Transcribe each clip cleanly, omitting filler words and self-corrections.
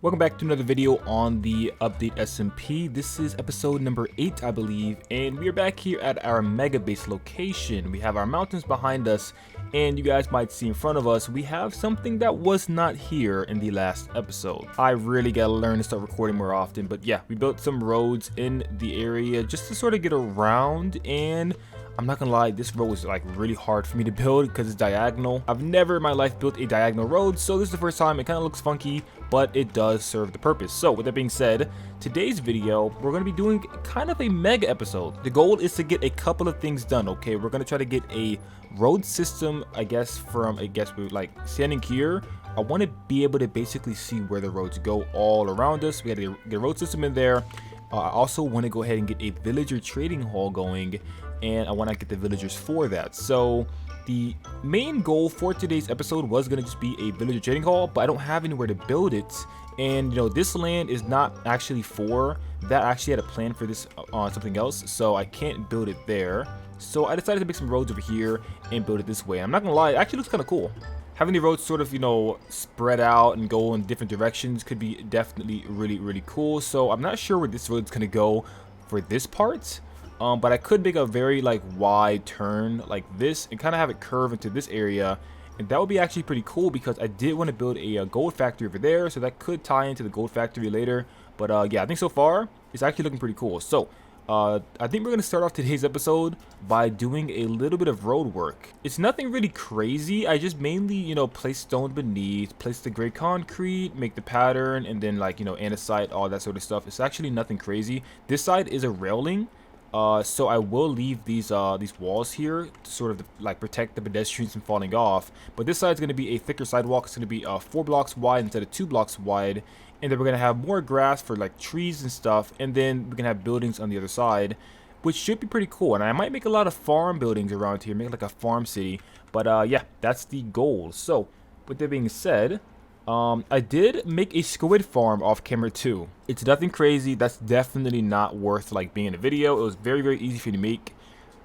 Welcome back to another video on the update SMP. This is episode number 8, I believe, and we are back here at our mega base location. We have our mountains behind us, and you guys might see in front of us, we have something that was not here in the last episode. I really gotta learn to start recording more often, but yeah, we built some roads in the area just to sort of get around, and I'm not gonna lie, this road was like really hard for me to build because it's diagonal. I've never in my life built a diagonal road, so this is the first time. It kind of looks funky, but it does serve the purpose. So with that being said, today's video, we're gonna be doing kind of a mega episode. The goal is to get a couple of things done, okay? We're gonna try to get a road system, I guess we're like standing here. I want to be able to basically see where the roads go all around us. We gotta get a road system in there. I also want to go ahead and get a villager trading hall going, and I want to get the villagers for that. So the main goal for today's episode was going to just be a villager trading hall, but I don't have anywhere to build it. And you know, this land is not actually for that. I actually had a plan for this on something else, so I can't build it there. So I decided to make some roads over here and build it this way. I'm not gonna lie, it actually looks kind of cool. Having the roads sort of, you know, spread out and go in different directions could be definitely really cool. So I'm not sure where this road's gonna go for this part. But I could make a very like wide turn like this and kind of have it curve into this area, and that would be actually pretty cool because I did want to build a gold factory over there, so that could tie into the gold factory later. But yeah, I think so far it's actually looking pretty cool. So I think we're gonna start off today's episode by doing a little bit of road work. It's nothing really crazy. I just mainly, you know, place stone beneath, place the gray concrete, make the pattern, and then like, you know, andesite, all that sort of stuff. It's actually nothing crazy. This side is a railing. So I will leave these walls here to sort of like protect the pedestrians from falling off. But this side is going to be a thicker sidewalk. It's going to be 4 blocks wide instead of 2 blocks wide. And then we're going to have more grass for like trees and stuff. And then we're going to have buildings on the other side, which should be pretty cool. And I might make a lot of farm buildings around here, make like a farm city. But yeah, that's the goal. So with that being said, I did make a squid farm off camera too. It's nothing crazy. That's definitely not worth like being in a video. It was very easy for me to make.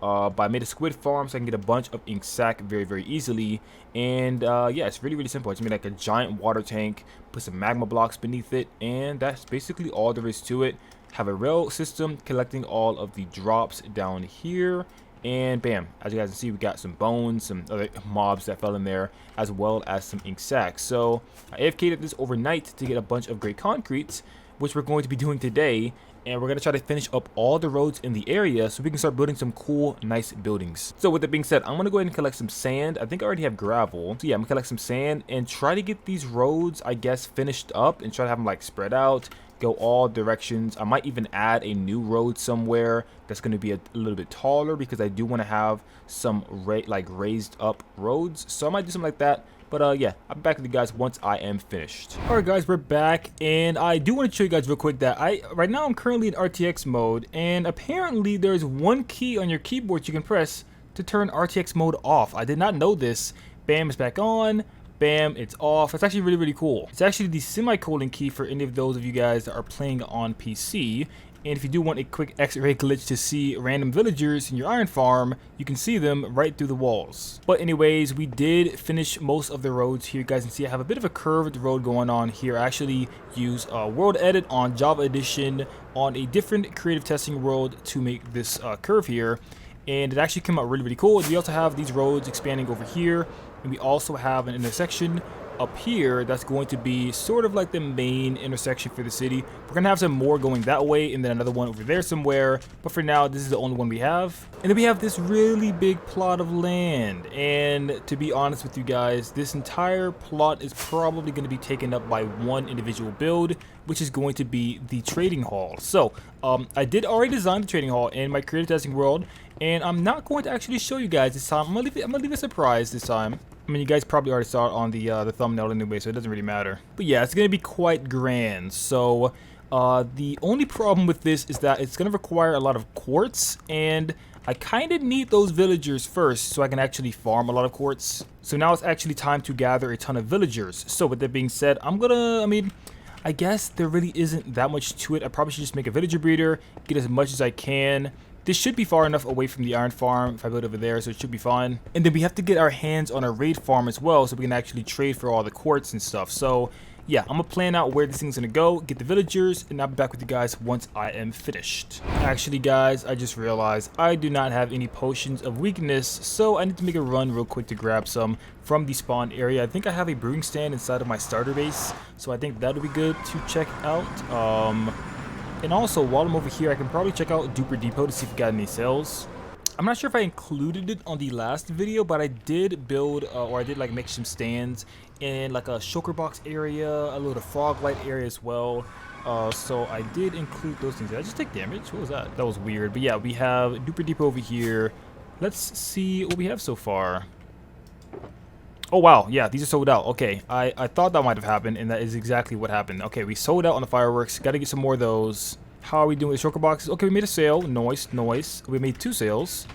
But I made a squid farm so I can get a bunch of ink sac very easily. And yeah, it's really simple. I just made like a giant water tank, put some magma blocks beneath it, and that's basically all there is to it. Have a rail system collecting all of the drops down here. And bam, as you guys can see, we got some bones, some other mobs that fell in there, as well as some ink sacs. So I AFK'd this overnight to get a bunch of gray concrete, which we're going to be doing today. And we're going to try to finish up all the roads in the area so we can start building some cool, nice buildings. So with that being said, I'm going to go ahead and collect some sand. I think I already have gravel. So yeah, I'm going to collect some sand and try to get these roads, I guess, finished up and try to have them like spread out, go all directions. I might even add a new road somewhere that's going to be a little bit taller because I do want to have some raised up roads. So I might do something like that. But yeah, I'll be back with you guys once I am finished. Alright guys, we're back, and I do want to show you guys real quick that right now I'm currently in RTX mode, and apparently there's one key on your keyboard you can press to turn RTX mode off. I did not know this. Bam, it's back on. Bam, it's off. It's actually really cool. It's actually the semicolon key for any of those of you guys that are playing on PC. And if you do want a quick X-ray glitch to see random villagers in your iron farm, you can see them right through the walls. But anyways, we did finish most of the roads here. You guys can see I have a bit of a curved road going on here. I actually use World Edit on Java Edition on a different creative testing world to make this curve here. And it actually came out really cool. We also have these roads expanding over here. And we also have an intersection up here that's going to be sort of like the main intersection for the city. We're gonna have some more going that way and then another one over there somewhere, but for now this is the only one we have. And then we have this really big plot of land, and to be honest with you guys, this entire plot is probably going to be taken up by one individual build, which is going to be the trading hall. So I did already design the trading hall in my creative testing world, and I'm not going to actually show you guys this time. I'm gonna leave a surprise this time. I mean, you guys probably already saw it on the thumbnail anyway, so it doesn't really matter. But yeah, it's going to be quite grand. So the only problem with this is that it's going to require a lot of quartz, and I kind of need those villagers first so I can actually farm a lot of quartz. So now it's actually time to gather a ton of villagers. So with that being said, I guess there really isn't that much to it. I probably should just make a villager breeder, get as much as I can. This should be far enough away from the iron farm if I build over there, so it should be fine. And then we have to get our hands on a raid farm as well so we can actually trade for all the quartz and stuff. So yeah, I'm gonna plan out where this thing's gonna go, get the villagers, and I'll be back with you guys once I am finished. Actually, guys, I just realized I do not have any potions of weakness, so I need to make a run real quick to grab some from the spawn area. I think I have a brewing stand inside of my starter base, so I think that'll be good to check out. And also, while I'm over here, I can probably check out Duper Depot to see if we got any sales. I'm not sure if I included it on the last video, but I did build, or I did like make some stands in like a shulker box area, a little frog light area as well. So I did include those things. Did I just take damage? What was that? That was weird. But yeah, we have Duper Depot over here. Let's see what we have so far. Oh wow, yeah, these are sold out. Okay, I thought that might have happened, and that is exactly what happened. Okay, we sold out on the fireworks. Got to get some more of those. How are we doing with shulker boxes? Okay, we made a sale. Nice, nice. We made 2 sales.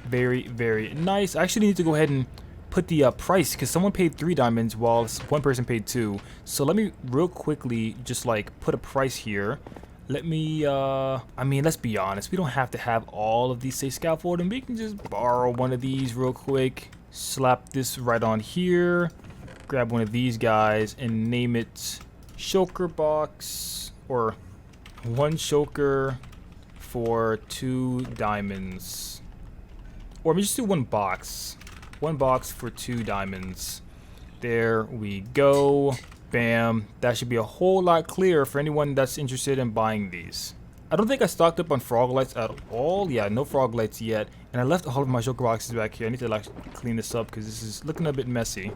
Very, very nice. I actually need to go ahead and put the price, because someone paid 3 diamonds while one person paid 2. So let me real quickly just like put a price here. Let me, I mean, let's be honest. We don't have to have all of these say scaffolding. We can just borrow one of these real quick. Slap this right on here. Grab one of these guys and name it shulker box, or 1 shulker for 2 diamonds. Or let me just do 1 box. 1 box for 2 diamonds. There we go. Bam. That should be a whole lot clearer for anyone that's interested in buying these. I don't think I stocked up on frog lights at all. Yeah, no frog lights yet. And I left all of my shulker boxes back here. I need to like clean this up because this is looking a bit messy.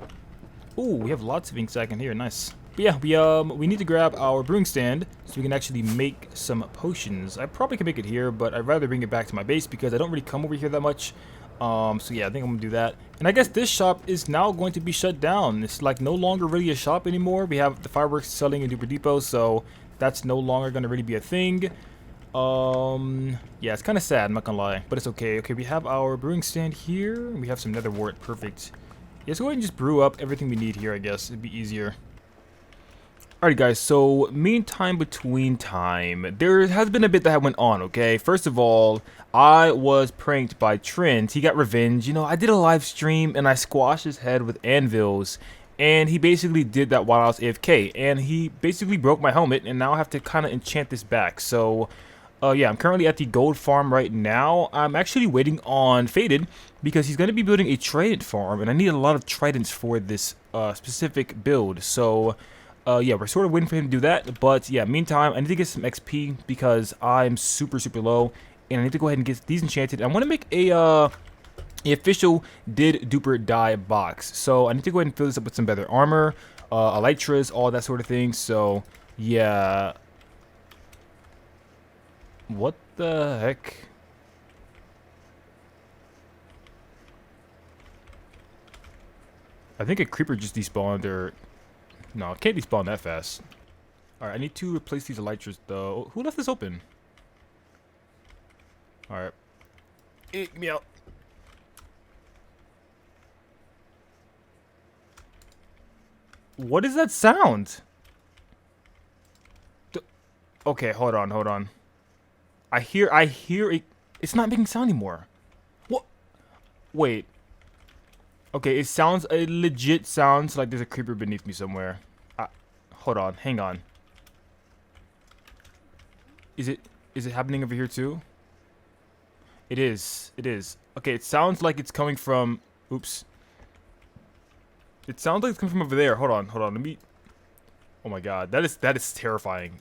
Ooh, we have lots of ink sac in here. Nice. But yeah, we need to grab our brewing stand so we can actually make some potions. I probably can make it here, but I'd rather bring it back to my base because I don't really come over here that much. So yeah, I think I'm gonna do that. And I guess this shop is now going to be shut down. It's like no longer really a shop anymore. We have the fireworks selling in Duper Depot, so that's no longer gonna really be a thing. Yeah, it's kind of sad, I'm not gonna lie, but it's okay. Okay, we have our brewing stand here. We have some nether wart. Perfect. Yeah, let's go ahead and just brew up everything we need here, I guess. It'd be easier. Alright guys, so meantime between time, there has been a bit that went on, okay? First of all, I was pranked by Trent. He got revenge. You know, I did a live stream and I squashed his head with anvils. And he basically did that while I was AFK. And he basically broke my helmet, and now I have to kind of enchant this back. So, yeah, I'm currently at the gold farm right now. I'm actually waiting on Faded because he's going to be building a trident farm. And I need a lot of tridents for this specific build. So, yeah, we're sort of waiting for him to do that. But, yeah, meantime, I need to get some XP because I'm super, super low. And I need to go ahead and get these enchanted. I want to make a official Did Duper Die box. So I need to go ahead and fill this up with some better armor, elytras, all that sort of thing. So yeah. What the heck? I think a creeper just despawned, or no, it can't despawn that fast. Alright, I need to replace these elytras though. Who left this open? Alright. Eat me out. What is that sound? Okay, hold on. I hear it. It's not making sound anymore. What? Wait. Okay, it legit sounds like there's a creeper beneath me somewhere. Hold on, hang on. Is it happening over here too? It is. Okay, it sounds like it's coming from, oops. It sounds like it's coming from over there. Hold on. Let me. Oh my god, that is terrifying.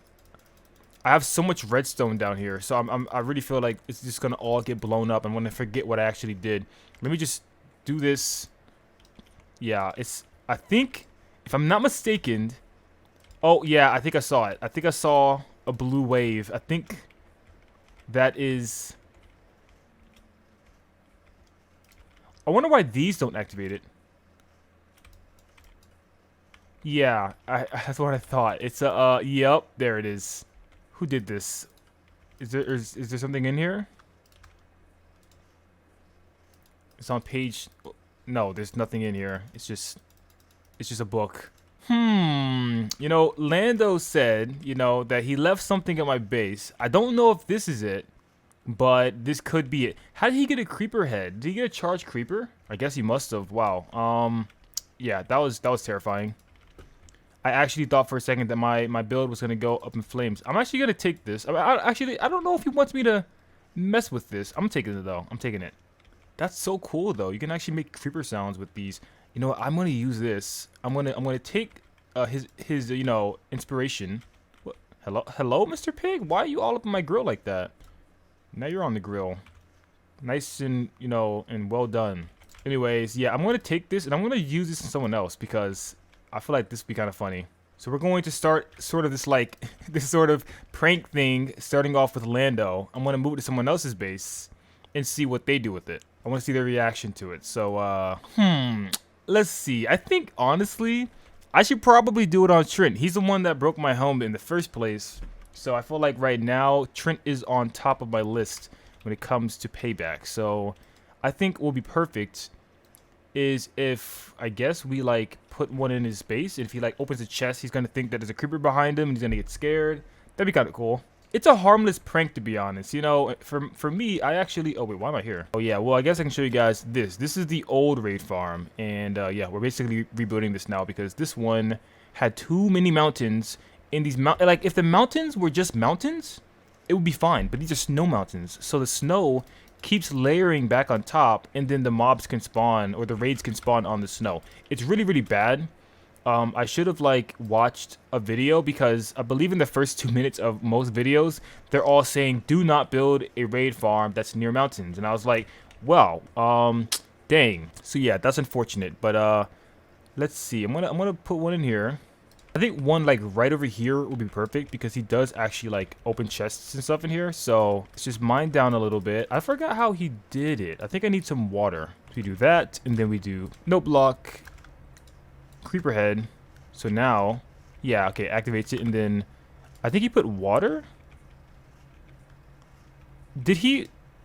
I have so much redstone down here, so I really feel like it's just gonna all get blown up. I'm gonna forget what I actually did. Let me just do this. Yeah, I think, if I'm not mistaken. Oh yeah, I think I saw it. I think I saw a blue wave. I think that is. I wonder why these don't activate it. Yeah, that's what I thought. It's yep, there it is. Who did this? Is there something in here? It's on page. No, there's nothing in here. It's just a book. You know, Lando said, you know, that he left something at my base. I don't know if this is it, but this could be it. How did he get a creeper head? Did he get a charged creeper? I guess he must have. Wow. Yeah, that was terrifying. I actually thought for a second that my build was gonna go up in flames. I'm actually gonna take this. I don't know if he wants me to mess with this. I'm taking it though. I'm taking it. That's so cool though. You can actually make creeper sounds with these. You know what? I'm gonna use this. I'm gonna take his you know, inspiration. What? Hello, Mr. Pig. Why are you all up in my grill like that? Now you're on the grill. Nice and, you know, and well done. Anyways, yeah, I'm gonna take this and I'm gonna use this in someone else because I feel like this would be kind of funny. So we're going to start sort of this like this sort of prank thing, starting off with Lando. I'm gonna move it to someone else's base and see what they do with it. I want to see their reaction to it. So let's see. I think honestly, I should probably do it on Trent. He's the one that broke my home in the first place. So I feel like right now Trent is on top of my list when it comes to payback. So I think what will be perfect is if, I guess, we like put one in his base. If he like opens a chest, he's gonna think that there's a creeper behind him and he's gonna get scared. That'd be kind of cool. It's a harmless prank, to be honest. You know, for me, I actually... Oh, wait, why am I here? Oh, yeah, well, I guess I can show you guys this. This is the old raid farm. And, yeah, we're basically rebuilding this now because this one had too many mountains. In these like, if the mountains were just mountains, it would be fine. But these are snow mountains. So the snow keeps layering back on top, and then the mobs can spawn, or the raids can spawn on the snow. It's really, really bad. I should have like watched a video because I believe in the first 2 minutes of most videos, they're all saying, do not build a raid farm that's near mountains. And I was like, well, dang. So yeah, that's unfortunate. But let's see. I'm gonna put one in here. I think one like right over here would be perfect because he does actually like open chests and stuff in here. So let's just mine down a little bit. I forgot how he did it. I think I need some water. So we do that, and then we do note block. Creeper head. So now, yeah, okay, activates it, and then I think he put water.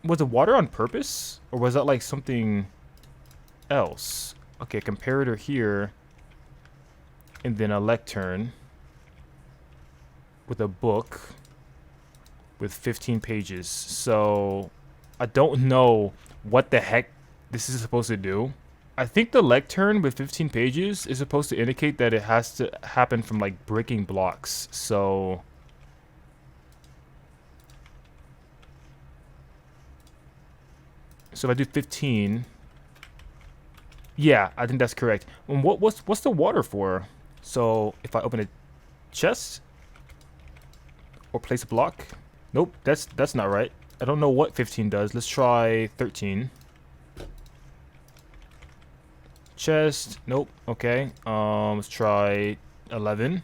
Was the water on purpose, or was that like something else? Okay, comparator here, and then a lectern with a book with 15 pages. So I don't know what the heck this is supposed to do. I think the lectern with 15 pages is supposed to indicate that it has to happen from like breaking blocks. So if I do 15, yeah, I think that's correct. And what's the water for? So if I open a chest or place a block, nope, that's not right. I don't know what 15 does. Let's try 13. Chest, nope. Okay, let's try 11.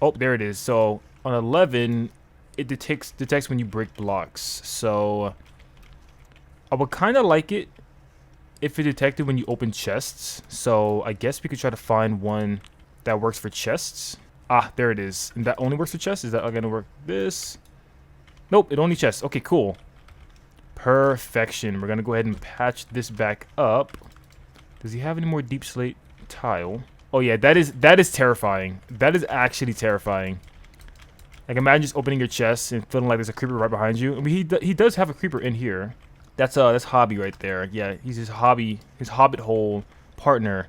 Oh, there it is. So on 11, it detects when you break blocks. So I would kind of like it if it detected when you open chests. So I guess we could try to find one that works for chests. Ah, there it is. And that only works for chests. Is that gonna work? This? Nope, it only chests. Okay, cool. Perfection. We're gonna go ahead and patch this back up. Does he have any more deep slate tile? Oh yeah, that is terrifying. That is actually terrifying. Like, imagine just opening your chest and feeling like there's a creeper right behind you. I mean, he does have a creeper in here. That's Hobby right there. Yeah, he's his hobbit hole partner.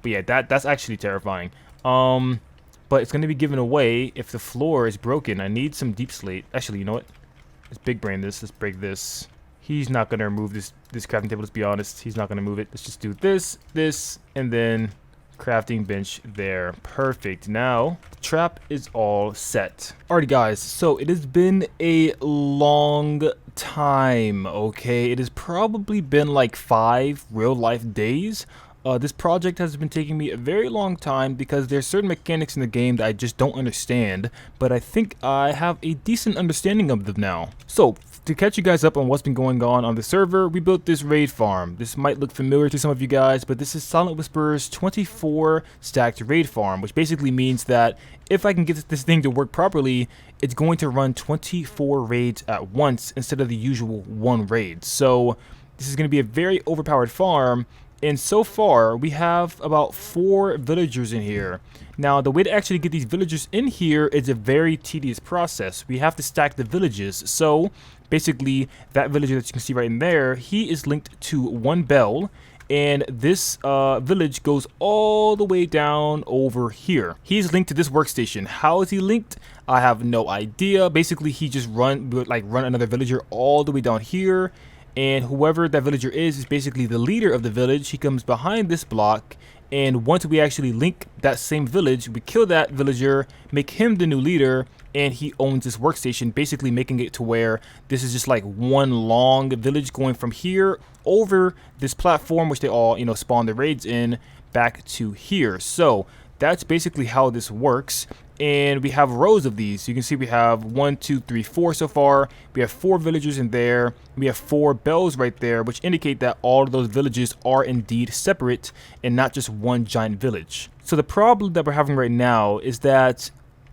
But yeah, that's actually terrifying. But it's gonna be given away if the floor is broken. I need some deep slate. Actually, you know what? Let's big brain this. Let's break this. He's not gonna remove this crafting table, let's be honest. He's not gonna move it. Let's just do this, and then crafting bench there. Perfect. Now, the trap is all set. Alrighty guys, so it has been a long time, okay? It has probably been like 5 real life days. This project has been taking me a very long time because there's certain mechanics in the game that I just don't understand, but I think I have a decent understanding of them now. So, to catch you guys up on what's been going on the server, we built this raid farm. This might look familiar to some of you guys, but this is Silent Whisper's 24 stacked raid farm, which basically means that if I can get this thing to work properly, it's going to run 24 raids at once instead of the usual 1 raid. So this is going to be a very overpowered farm. And so far, we have about 4 villagers in here. Now, the way to actually get these villagers in here is a very tedious process. We have to stack the villages. So, basically, that villager that you can see right in there, he is linked to 1 bell. and this village goes all the way down over here. He's linked to this workstation. How is he linked? I have no idea. Basically, he just run another villager all the way down here, and whoever that villager is basically the leader of the village. He comes behind this block, and once we actually link that same village, we kill that villager, make him the new leader, and he owns this workstation, basically making it to where this is just like one long village going from here over this platform, which they all, you know, spawn their raids in, back to here. So that's basically how this works. And we have rows of these. You can see we have 1, 2, 3, 4 so far. We have 4 villagers in there. We have 4 bells right there, which indicate that all of those villages are indeed separate and not just one giant village. So the problem that we're having right now is that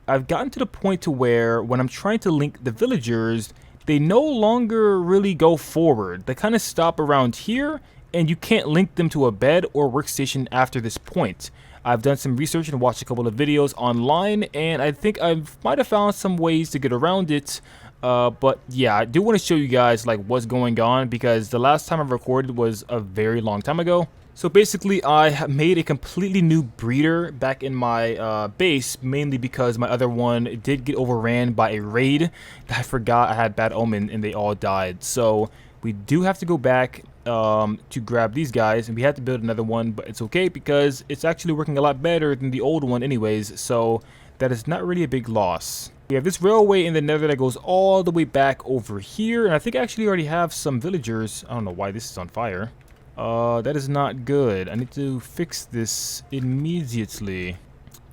I've gotten to the point to where when I'm trying to link the villagers, they no longer really go forward. They kind of stop around here, and you can't link them to a bed or workstation after this point. I've done some research and watched a couple of videos online, and I think I might have found some ways to get around it. But yeah, I do want to show you guys like what's going on, because the last time I recorded was a very long time ago. So basically, I have made a completely new breeder back in my base, mainly because my other one did get overran by a raid. I forgot I had bad omen and they all died. So we do have to go back to grab these guys, and we have to build another one, but it's okay because it's actually working a lot better than the old one anyways, so that is not really a big loss. We have this railway in the nether that goes all the way back over here, and I think I actually already have some villagers. I don't know why this is on fire. That is not good. I need to fix this immediately. Do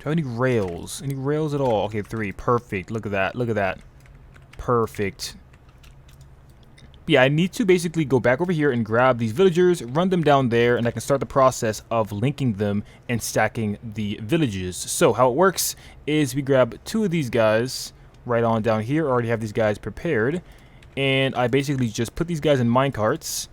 I have any rails? Any rails at all? Okay, 3. Perfect. Look at that. Look at that. Perfect. Yeah, I need to basically go back over here and grab these villagers, run them down there, and I can start the process of linking them and stacking the villages. So how it works is we grab 2 of these guys right on down here. I already have these guys prepared, and I basically just put these guys in minecarts.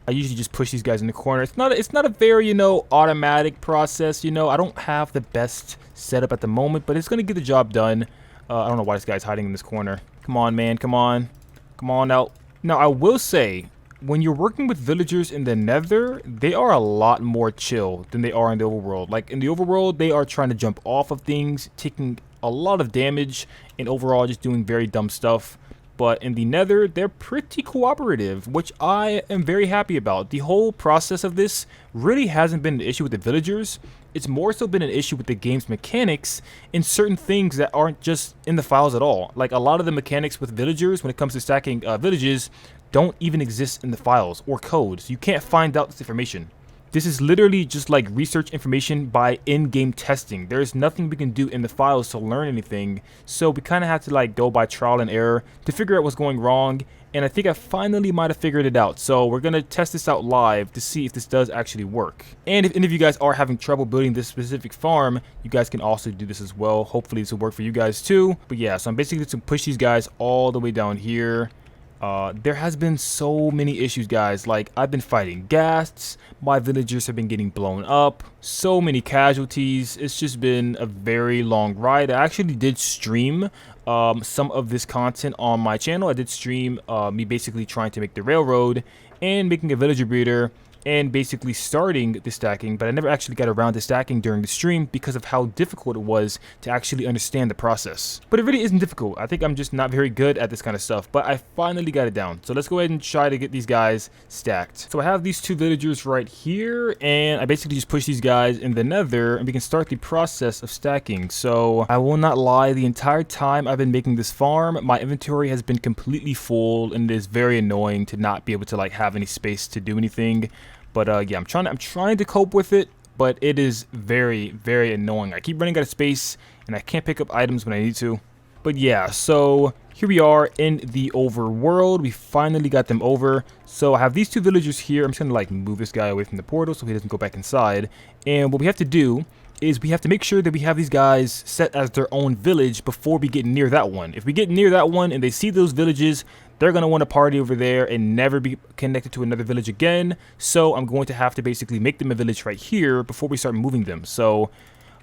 I usually just push these guys in the corner. It's not a very, you know, automatic process. You know, I don't have the best setup at the moment, but it's gonna get the job done. I don't know why this guy's hiding in this corner. Come on, man. Come on. Come on out. Now, I will say, when you're working with villagers in the nether, they are a lot more chill than they are in the overworld. Like, in the overworld, they are trying to jump off of things, taking a lot of damage, and overall just doing very dumb stuff. But in the nether, they're pretty cooperative, which I am very happy about. The whole process of this really hasn't been an issue with the villagers. It's more so been an issue with the game's mechanics and certain things that aren't just in the files at all. Like, a lot of the mechanics with villagers when it comes to stacking villages don't even exist in the files or code, so you can't find out this information. This is literally just like research information by in-game testing. There's nothing we can do in the files to learn anything, so we kind of have to like go by trial and error to figure out what's going wrong, and I think I finally might have figured it out. So we're gonna test this out live to see if this does actually work. And if any of you guys are having trouble building this specific farm, you guys can also do this as well. Hopefully this will work for you guys too. But yeah, so I'm basically just gonna push these guys all the way down here. There has been so many issues, guys. Like, I've been fighting ghasts, my villagers have been getting blown up, so many casualties. It's just been a very long ride. I actually did stream some of this content on my channel. I did stream me basically trying to make the railroad and making a villager breeder and basically starting the stacking, but I never actually got around to stacking during the stream because of how difficult it was to actually understand the process. But it really isn't difficult. I think I'm just not very good at this kind of stuff, but I finally got it down. So let's go ahead and try to get these guys stacked. So I have these 2 villagers right here, and I basically just push these guys in the nether, and we can start the process of stacking. So I will not lie, the entire time I've been making this farm, my inventory has been completely full, and it is very annoying to not be able to like have any space to do anything. But yeah, I'm trying to cope with it, but it is very, very annoying. I keep running out of space, and I can't pick up items when I need to. But yeah, so here we are in the overworld. We finally got them over. So I have these 2 villagers here. I'm just gonna like move this guy away from the portal so he doesn't go back inside. And what we have to do is we have to make sure that we have these guys set as their own village before we get near that one. If we get near that one and they see those villages, they're going to want to party over there and never be connected to another village again. So I'm going to have to basically make them a village right here before we start moving them. So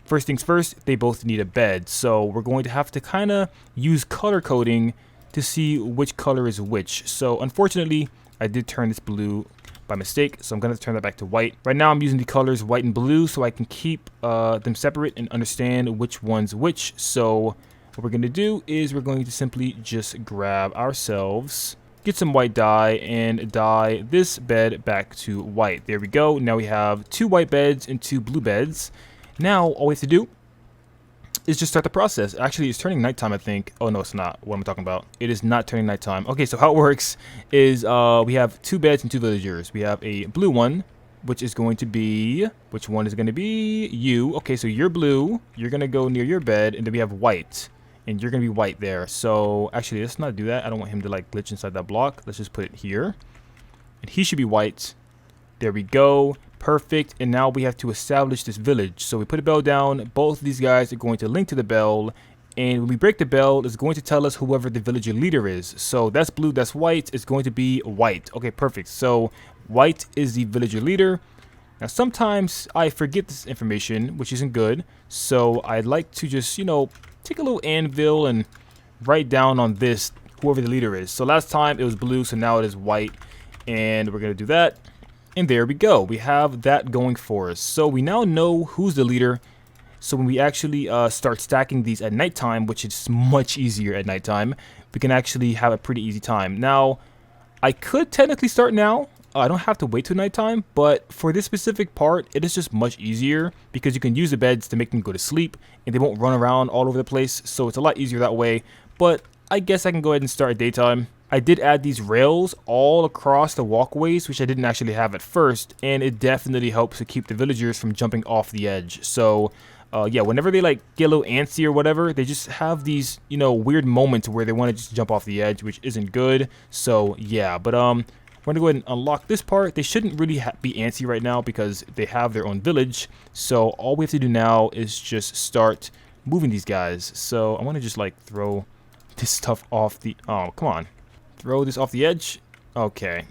first things first, they both need a bed. So we're going to have to kind of use color coding to see which color is which. So unfortunately, I did turn this blue by mistake, so I'm going to turn that back to white. Right now I'm using the colors white and blue so I can keep them separate and understand which one's which. So what we're going to do is we're going to simply just grab ourselves, get some white dye, and dye this bed back to white. There we go. Now we have 2 white beds and 2 blue beds. Now all we have to do is just start the process. Actually, it's turning nighttime, I think. Oh, no, it's not. What am I talking about? It is not turning nighttime. Okay, so how it works is we have 2 beds and 2 villagers. We have a blue one, which is going to be... Which one is going to be? You. Okay, so you're blue. You're going to go near your bed, and then we have white. And you're going to be white there. So, actually, let's not do that. I don't want him to, like, glitch inside that block. Let's just put it here. And he should be white. There we go. Perfect. And now we have to establish this village. So we put a bell down. Both of these guys are going to link to the bell. And when we break the bell, it's going to tell us whoever the villager leader is. So that's blue, that's white. It's going to be white. Okay, perfect. So white is the villager leader. Now, sometimes I forget this information, which isn't good. So I'd like to just, you know, take a little anvil and write down on this whoever the leader is. So last time it was blue, so now it is white. And we're going to do that. And there we go. We have that going for us. So we now know who's the leader. So when we actually start stacking these at nighttime, which is much easier at nighttime, we can actually have a pretty easy time. Now, I could technically start now. I don't have to wait till nighttime, but for this specific part, it is just much easier because you can use the beds to make them go to sleep and they won't run around all over the place. So it's a lot easier that way. But I guess I can go ahead and start at daytime. I did add these rails all across the walkways, which I didn't actually have at first, and it definitely helps to keep the villagers from jumping off the edge. So, yeah, whenever they like get a little antsy or whatever, they just have these, you know, weird moments where they want to just jump off the edge, which isn't good. So, yeah, but we're gonna go ahead and unlock this part. They shouldn't really be antsy right now because they have their own village. So all we have to do now is just start moving these guys. So I want to just like throw this stuff off the... Oh, come on. Throw this off the edge. Okay.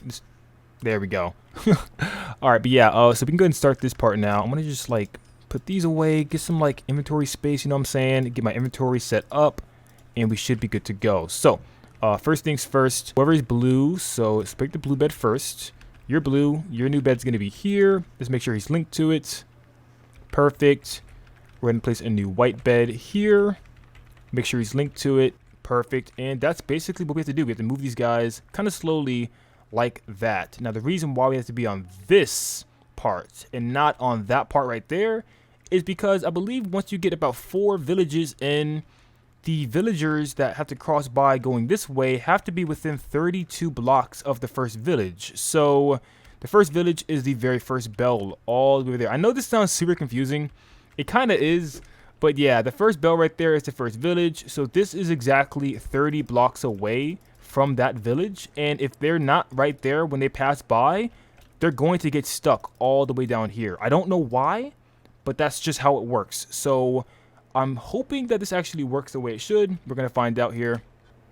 There we go. Alright, but yeah, so we can go ahead and start this part now. I'm going to just like put these away, get some like inventory space, you know what I'm saying? Get my inventory set up, and we should be good to go. So, first things first, whoever is blue, so let's pick the blue bed first. You're blue. Your new bed's going to be here. Let's make sure he's linked to it. Perfect. We're going to place a new white bed here. Make sure he's linked to it. Perfect. And that's basically what we have to do. We have to move these guys kind of slowly like that. Now, the reason why we have to be on this part and not on that part right there is because I believe once you get about 4 villages in, the villagers that have to cross by going this way have to be within 32 blocks of the first village. So the first village is the very first bell all the way there. I know this sounds super confusing. It kind of is. But yeah, the first bell right there is the first village. So this is exactly 30 blocks away from that village. And if they're not right there when they pass by, they're going to get stuck all the way down here. I don't know why, but that's just how it works. So I'm hoping that this actually works the way it should. We're going to find out here.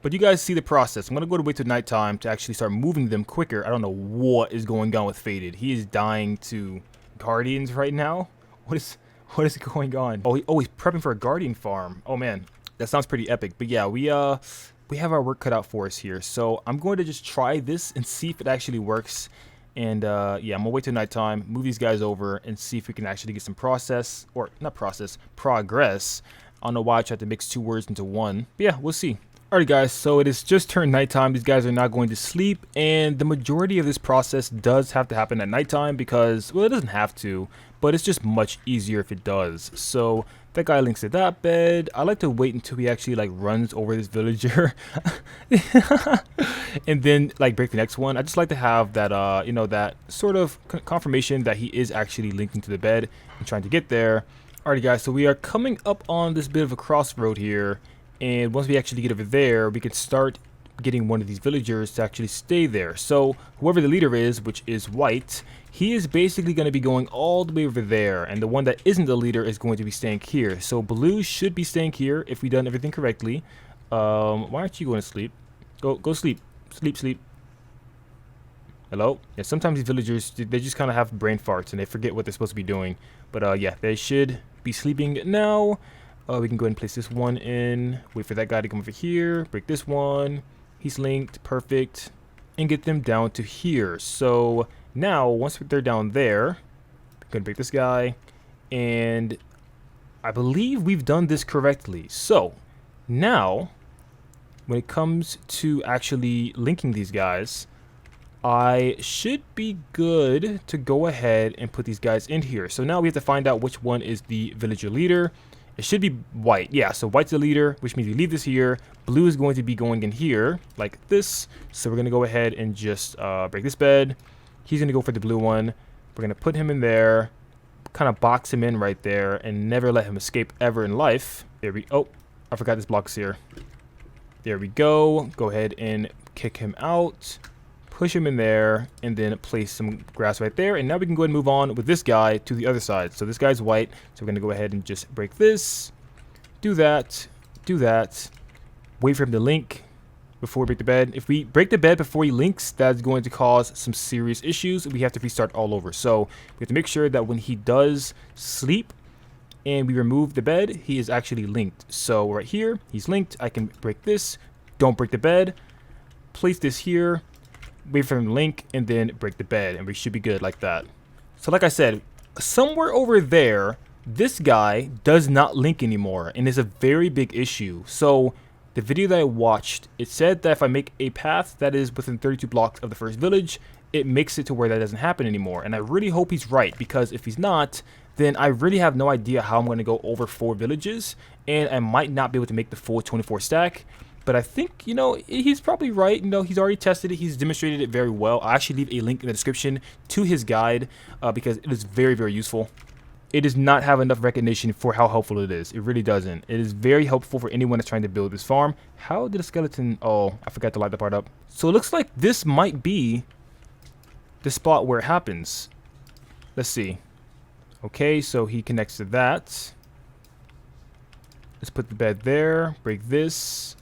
But you guys see the process. I'm going to go to wait till nighttime to actually start moving them quicker. I don't know what is going on with Faded. He is dying to Guardians right now. What is going on? Oh, he's prepping for a Guardian farm. Oh, man. That sounds pretty epic. But yeah, we have our work cut out for us here. So I'm going to just try this and see if it actually works. And yeah, I'm going to wait till nighttime, move these guys over, and see if we can actually get some progress. I don't know why I tried to mix 2 words into one. But yeah, we'll see. Alright guys, so it is just turned nighttime. These guys are not going to sleep, and the majority of this process does have to happen at nighttime because, well, it doesn't have to, but it's just much easier if it does. So that guy links to that bed. I like to wait until he actually like runs over this villager and then like break the next one. I just like to have that you know, that sort of confirmation that he is actually linking to the bed and trying to get there. Alright guys, so we are coming up on this bit of a crossroad here. And once we actually get over there, we can start getting one of these villagers to actually stay there. So whoever the leader is, which is white, he is basically going to be going all the way over there. And the one that isn't the leader is going to be staying here. So blue should be staying here if we've done everything correctly. Why aren't you going to sleep? Go sleep. Sleep. Hello? Yeah, sometimes these villagers, they just kind of have brain farts and they forget what they're supposed to be doing. But yeah, they should be sleeping now. We can go ahead and place this one in, wait for that guy to come over here, break this one, he's linked, perfect, and get them down to here. So Now, once they're down there, I'm gonna break this guy, and I believe we've done this correctly. So now, when it comes to actually linking these guys, I should be good to go ahead and put these guys in here. So now we have to find out which one is the villager leader. It should be white. Yeah, so white's the leader, which means we leave this here. Blue is going to be going in here like this. So we're going to go ahead and just break this bed. He's going to go for the blue one. We're going to put him in there, kind of box him in right there, and never let him escape ever in life. There we... Oh, I forgot this block's here. There we go. Go ahead and kick him out. Push him in there, and then place some grass right there. And now we can go ahead and move on with this guy to the other side. So this guy's white, so we're going to go ahead and just break this. Do that. Do that. Wait for him to link before we break the bed. If we break the bed before he links, that's going to cause some serious issues. We have to restart all over. So we have to make sure that when he does sleep and we remove the bed, he is actually linked. So right here, he's linked. I can break this. Don't break the bed. Place this here. Wait for him to link, and then break the bed, and we should be good like that. So like I said, somewhere over there, this guy does not link anymore, and it's a very big issue. So the video that I watched, it said that if I make a path that is within 32 blocks of the first village, it makes it to where that doesn't happen anymore. And I really hope he's right, because if he's not, then I really have no idea how I'm going to go over 4 villages, and I might not be able to make the full 24 stack. But I think, you know, he's probably right. You know, he's already tested it. He's demonstrated it very well. I'll actually leave a link in the description to his guide because it is very, very useful. It does not have enough recognition for how helpful it is. It really doesn't. It is very helpful for anyone that's trying to build this farm. How did a skeleton... Oh, I forgot to light that part up. So it looks like this might be the spot where it happens. Let's see. Okay, so he connects to that. Let's put the bed there. Break this.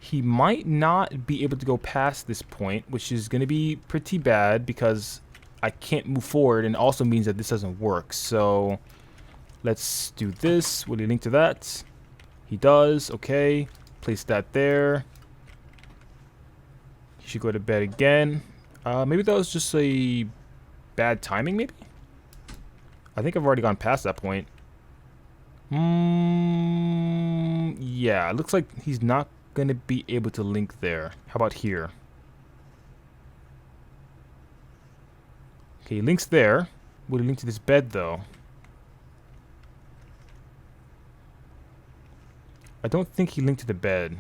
He might not be able to go past this point, which is going to be pretty bad because I can't move forward, and also means that this doesn't work. So let's do this. Will he link to that? He does. Okay. Place that there. He should go to bed again. Maybe that was just a bad timing, maybe? I think I've already gone past that point. Yeah, it looks like he's not going to be able to link there. How about here? Okay, he links there. Will he link to this bed though? I don't think he linked to the bed.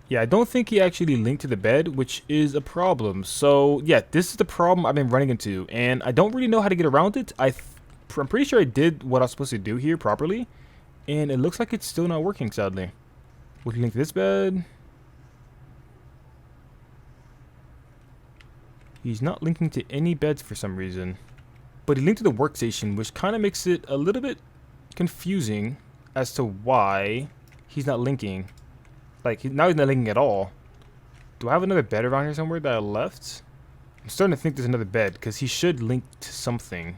Yeah, I don't think he actually linked to the bed, which is a problem. So yeah, this is the problem I've been running into, and I don't really know how to get around it. I'm pretty sure I did what I was supposed to do here properly, and it looks like it's still not working, sadly. Will he link to this bed? He's not linking to any beds for some reason. But he linked to the workstation, which kind of makes it a little bit confusing as to why he's not linking. Like, now he's not linking at all. Do I have another bed around here somewhere that I left? I'm starting to think there's another bed, because he should link to something.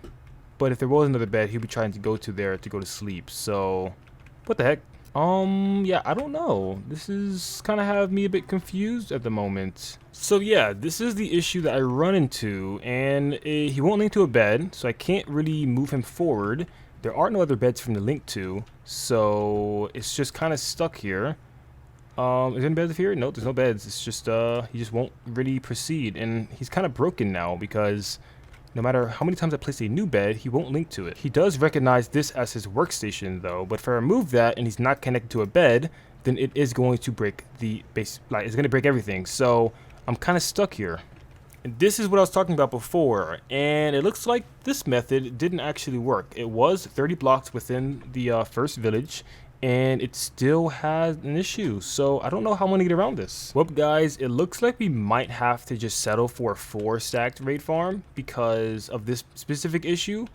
But if there was another bed, he'd be trying to go to there to go to sleep. So, what the heck? Yeah, I don't know. This is kind of have me a bit confused at the moment. So yeah, this is the issue that I run into, and he won't link to a bed, so I can't really move him forward. There are no other beds for him to link to, so it's just kind of stuck here. Is there any beds here? No, there's no beds. It's just, he just won't really proceed, and he's kind of broken now because no matter how many times I place a new bed, he won't link to it. He does recognize this as his workstation though, but if I remove that and he's not connected to a bed, then it is going to break the base, like it's going to break everything. So I'm kind of stuck here. And this is what I was talking about before, and it looks like this method didn't actually work. It was 30 blocks within the first village, and it still has an issue. So I don't know how I'm gonna get around this. Well guys, it looks like we might have to just settle for a 4 stacked raid farm because of this specific issue.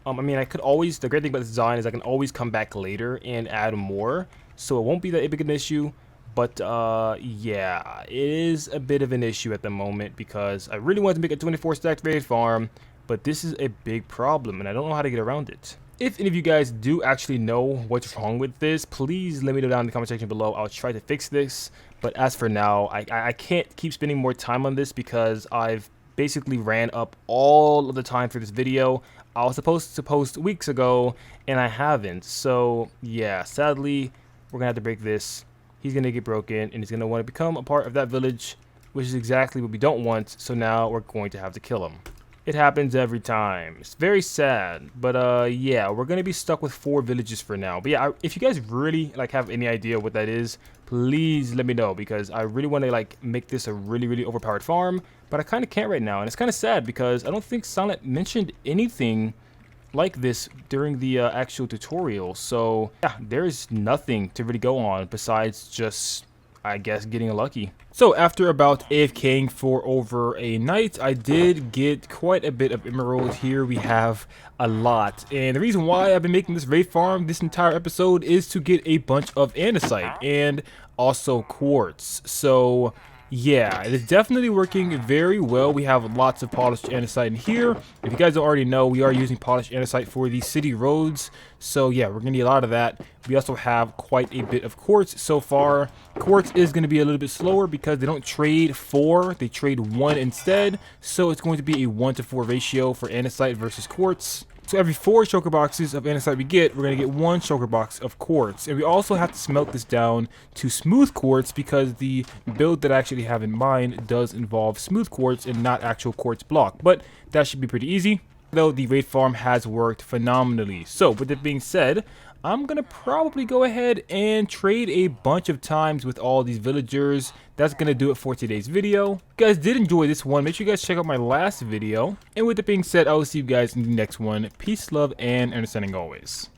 I mean, I could always, the great thing about this design is I can always come back later and add more, so it won't be that big an issue. But yeah, it is a bit of an issue at the moment because I really wanted to make a 24 stacked raid farm, but this is a big problem and I don't know how to get around it. If any of you guys do actually know what's wrong with this, please let me know down in the comment section below. I'll try to fix this. But as for now, I can't keep spending more time on this because I've basically ran up all of the time for this video. I was supposed to post weeks ago, and I haven't. So yeah, sadly, we're gonna have to break this. He's gonna get broken, and he's gonna want to become a part of that village, which is exactly what we don't want. So now we're going to have to kill him. It happens every time. It's very sad, but yeah, we're gonna be stuck with 4 villages for now. But yeah, if you guys really like have any idea what that is, please let me know, because I really want to like make this a really overpowered farm, but I kind of can't right now, and it's kind of sad because I don't think Silent mentioned anything like this during the actual tutorial. So yeah, there's nothing to really go on besides just, I guess, getting lucky. So after about AFKing for over a night, I did get quite a bit of emerald. Here we have a lot, and the reason why I've been making this raid farm this entire episode is to get a bunch of andesite and also quartz. So yeah, it's definitely working very well. We have lots of polished andesite in here. If you guys don't already know, we are using polished andesite for the city roads. So yeah, we're gonna need a lot of that. We also have quite a bit of quartz so far. Quartz is gonna be a little bit slower because they don't trade 4, they trade 1 instead. So it's going to be a 1-to-4 ratio for andesite versus quartz. So every 4 shulker boxes of andesite we get, we're going to get 1 shulker box of quartz. And we also have to smelt this down to smooth quartz because the build that I actually have in mind does involve smooth quartz and not actual quartz block. But that should be pretty easy, though the raid farm has worked phenomenally. So with that being said, I'm going to probably go ahead and trade a bunch of times with all these villagers. That's going to do it for today's video. If you guys did enjoy this one, make sure you guys check out my last video. And with that being said, I will see you guys in the next one. Peace, love, and understanding always.